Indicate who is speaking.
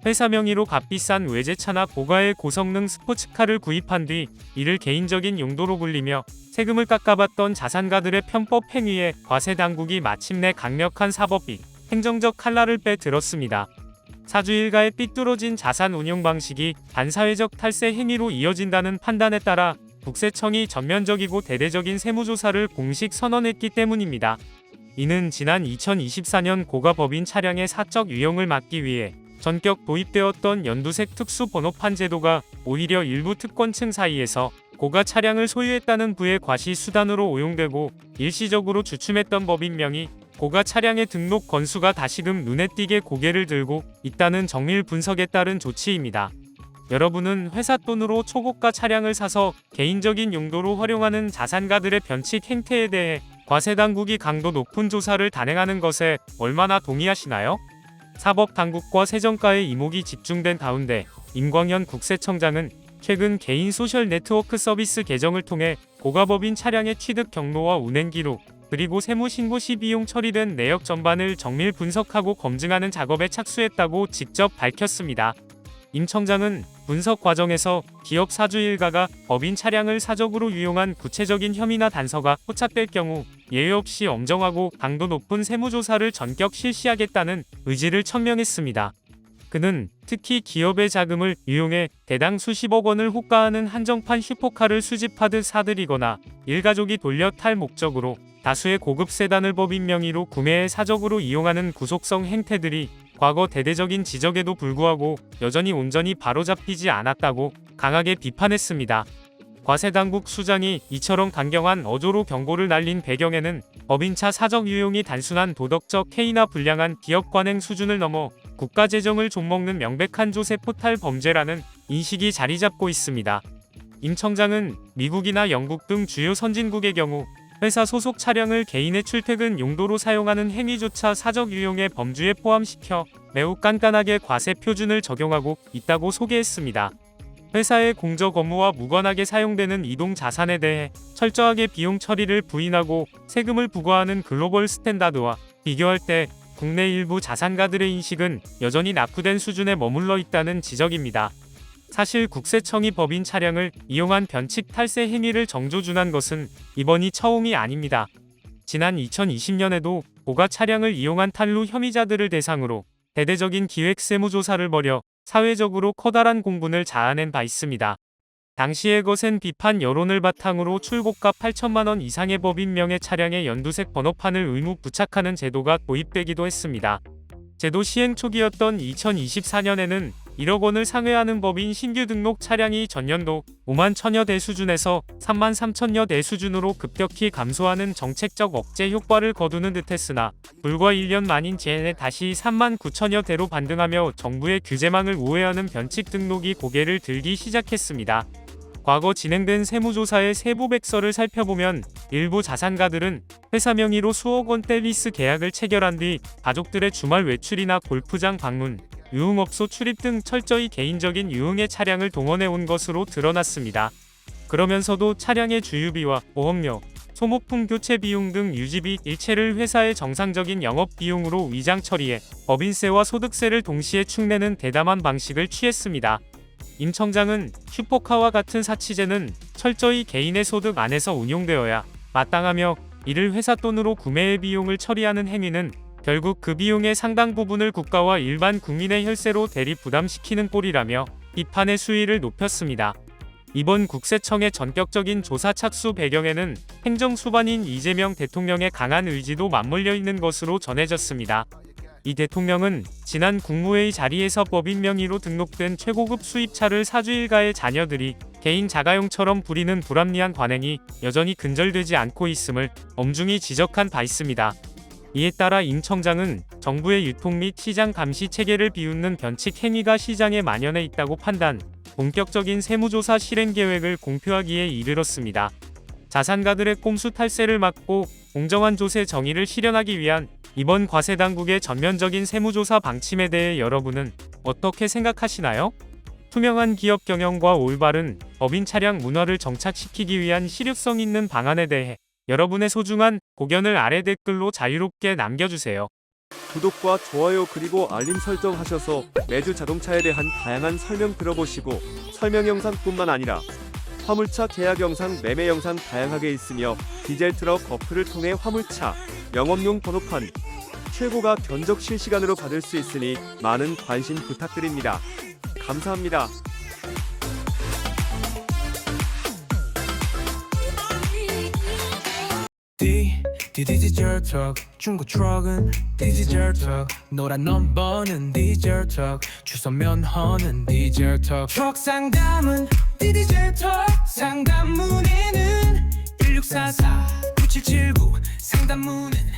Speaker 1: 회사 명의로 값비싼 외제차나 고가의 고성능 스포츠카를 구입한 뒤 이를 개인적인 용도로 굴리며 세금을 깎아봤던 자산가들의 편법 행위에 과세당국이 마침내 강력한 사법비, 행정적 칼날을 빼들었습니다. 사주 일가의 삐뚤어진 자산 운용 방식이 반사회적 탈세 행위로 이어진다는 판단에 따라 국세청이 전면적이고 대대적인 세무조사를 공식 선언했기 때문입니다. 이는 지난 2024년 고가 법인 차량의 사적 유용을 막기 위해 전격 도입되었던 연두색 특수 번호판 제도가 오히려 일부 특권층 사이에서 고가 차량을 소유했다는 부의 과시 수단으로 오용되고 일시적으로 주춤했던 법인명이 고가 차량의 등록 건수가 다시금 눈에 띄게 고개를 들고 있다는 정밀 분석에 따른 조치입니다. 여러분은 회사 돈으로 초고가 차량을 사서 개인적인 용도로 활용하는 자산가들의 변칙 행태에 대해 과세당국이 강도 높은 조사를 단행하는 것에 얼마나 동의하시나요? 사법당국과 세정가의 이목이 집중된 가운데 임광현 국세청장은 최근 개인 소셜 네트워크 서비스 계정을 통해 고가법인 차량의 취득 경로와 운행 기록, 그리고 세무신고 시 비용 처리된 내역 전반을 정밀 분석하고 검증하는 작업에 착수했다고 직접 밝혔습니다. 임 청장은 분석 과정에서 기업 사주 일가가 법인 차량을 사적으로 유용한 구체적인 혐의나 단서가 포착될 경우 예외 없이 엄정하고 강도 높은 세무조사를 전격 실시하겠다는 의지를 천명했습니다. 그는 특히 기업의 자금을 이용해 대당 수십억 원을 호가하는 한정판 슈퍼카를 수집하듯 사들이거나 일가족이 돌려 탈 목적으로 다수의 고급 세단을 법인 명의로 구매해 사적으로 이용하는 구속성 행태들이 과거 대대적인 지적에도 불구하고 여전히 온전히 바로잡히지 않았다고 강하게 비판했습니다. 과세당국 수장이 이처럼 강경한 어조로 경고를 날린 배경에는 법인차 사적 유용이 단순한 도덕적 해이나 불량한 기업 관행 수준을 넘어 국가재정을 좀먹는 명백한 조세 포탈 범죄라는 인식이 자리 잡고 있습니다. 임 청장은 미국이나 영국 등 주요 선진국의 경우 회사 소속 차량을 개인의 출퇴근 용도로 사용하는 행위조차 사적 유용의 범주에 포함시켜 매우 깐깐하게 과세 표준을 적용하고 있다고 소개했습니다. 회사의 공적 업무와 무관하게 사용되는 이동 자산에 대해 철저하게 비용 처리를 부인하고 세금을 부과하는 글로벌 스탠다드와 비교할 때 국내 일부 자산가들의 인식은 여전히 낙후된 수준에 머물러 있다는 지적입니다. 사실 국세청이 법인 차량을 이용한 변칙 탈세 행위를 정조준한 것은 이번이 처음이 아닙니다. 지난 2020년에도 고가 차량을 이용한 탈루 혐의자들을 대상으로 대대적인 기획 세무조사를 벌여 사회적으로 커다란 공분을 자아낸 바 있습니다. 당시에 거센 비판 여론을 바탕으로 출고가 8천만 원 이상의 법인명의 차량에 연두색 번호판을 의무 부착하는 제도가 도입되기도 했습니다. 제도 시행 초기였던 2024년에는 1억 원을 상회하는 법인 신규 등록 차량이 전년도 5만 1천여 대 수준에서 3만 3천여 대 수준으로 급격히 감소하는 정책적 억제 효과를 거두는 듯했으나 불과 1년 만인 지난해 다시 3만 9천여 대로 반등하며 정부의 규제망을 우회하는 변칙 등록이 고개를 들기 시작했습니다. 과거 진행된 세무조사의 세부 백서를 살펴보면 일부 자산가들은 회사 명의로 수억 원대 리스 계약을 체결한 뒤 가족들의 주말 외출이나 골프장 방문, 유흥업소 출입 등 철저히 개인적인 유흥의 차량을 동원해 온 것으로 드러났습니다. 그러면서도 차량의 주유비와 보험료, 소모품 교체 비용 등 유지비 일체를 회사의 정상적인 영업 비용으로 위장 처리해 법인세와 소득세를 동시에 축내는 대담한 방식을 취했습니다. 임 청장은 슈퍼카와 같은 사치제는 철저히 개인의 소득 안에서 운용되어야 마땅하며 이를 회사 돈으로 구매의 비용을 처리하는 행위는 결국 그 비용의 상당 부분을 국가와 일반 국민의 혈세로 대리 부담시키는 꼴이라며 비판의 수위를 높였습니다. 이번 국세청의 전격적인 조사 착수 배경에는 행정수반인 이재명 대통령의 강한 의지도 맞물려 있는 것으로 전해졌습니다. 이 대통령은 지난 국무회의 자리에서 법인 명의로 등록된 최고급 수입차를 사주 일가의 자녀들이 개인 자가용처럼 부리는 불합리한 관행이 여전히 근절되지 않고 있음을 엄중히 지적한 바 있습니다. 이에 따라 임 청장은 정부의 유통 및 시장 감시 체계를 비웃는 변칙 행위가 시장에 만연해 있다고 판단, 본격적인 세무조사 실행 계획을 공표하기에 이르렀습니다. 자산가들의 꼼수 탈세를 막고 공정한 조세 정의를 실현하기 위한 이번 과세당국의 전면적인 세무조사 방침에 대해 여러분은 어떻게 생각하시나요? 투명한 기업 경영과 올바른 법인 차량 문화를 정착시키기 위한 실효성 있는 방안에 대해 여러분의 소중한 고견을 아래 댓글로 자유롭게 남겨주세요.
Speaker 2: 구독과 좋아요 그리고 알림 설정하셔서 매주 자동차에 대한 다양한 설명 들어보시고 설명 영상뿐만 아니라 화물차 계약 영상, 매매 영상 다양하게 있으며 디젤 트럭 어플을 통해 화물차 영업용 번호판 최고가 견적 실시간으로 받을 수 있으니 많은 관심 부탁드립니다. 감사합니다.
Speaker 3: 디지털 턱 중고 트럭은 디지털 턱 노란 넘버는 디지털 턱 주소 면허는 디지털 턱 트럭 상담은 디지털 턱 상담 문의는 1644 9779 상담 문의는